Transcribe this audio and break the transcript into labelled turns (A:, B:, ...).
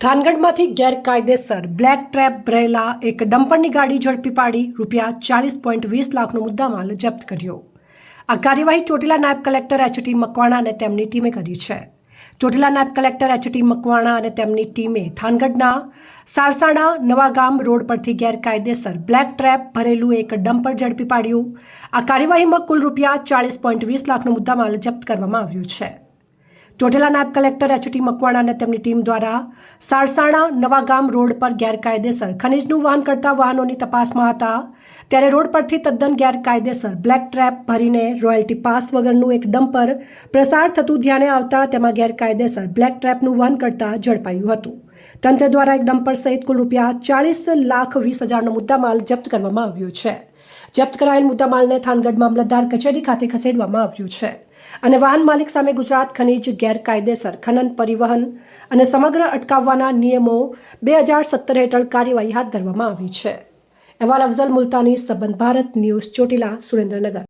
A: થાનગઢમાંથી ગેરકાયદેસર black trap ભરેલા એક ડમ્પરની ગાડી ઝડપી પાડી ₹40.20 લાખનો મુદ્દામાલ જપ્ત કર્યો। આ કાર્યવાહી ચોટીલા નાયબ કલેક્ટર એચ.ટી. મકવાણા અને તેમની ટીમે કરી છે। ચોટીલા નાયબ કલેક્ટર એચ.ટી. મકવાણા અને તેમની ટીમે થાનગઢના સારસાણા નવાગામ રોડ પરથી ગેરકાયદેસર બ્લેક ટ્રેપ ભરેલું એક ડમ્પર ઝડપી પાડ્યું। આ કાર્યવાહીમાં કુલ ₹40.20 લાખનો મુદ્દામાલ જપ્ત કરવામાં આવ્યો છે। ચોટીલા નાયબ કલેક્ટર એચ.ટી. મકવાણા અને તેમની ટીમ દ્વારા સારસાણા નવાગામ રોડ પર ગેરકાયદેસર ખનીજનું વહન કરતા વાહનોની તપાસમાં હતા ત્યારે રોડ પરથી તદ્દન ગેરકાયદેસર બ્લેક ટ્રેપ ભરીને રોયલ્ટી પાસ વગરનું એક ડમ્પર પ્રસાર થતું ધ્યાને આવતા તેમાં ગેરકાયદેસર બ્લેક ટ્રેપનું વહન કરતા ઝડપાયું હતું। તંત્ર દ્વારા એક ડમ્પર સહિત કુલ ₹40,20,000નો મુદ્દામાલ જપ્ત કરવામાં આવ્યો છે। જપ્ત કરાયેલ મુદ્દામાલને થાનગઢ મામલતદાર કચેરી ખાતે ખસેડવામાં આવ્યું છે અને વાહન માલિક સામે ગુજરાત ખનીજ ગેરકાયદેસર ખનન પરિવહન અને સમગ્ર અટકાવવાના નિયમો 2017 હેઠળ કાર્યવાહી હાથ ધરવામાં આવી છે। અહેવાલ અફઝલ મુલતાની, સંબંધ ભારત ન્યૂઝ, ચોટીલા, સુરેન્દ્રનગર।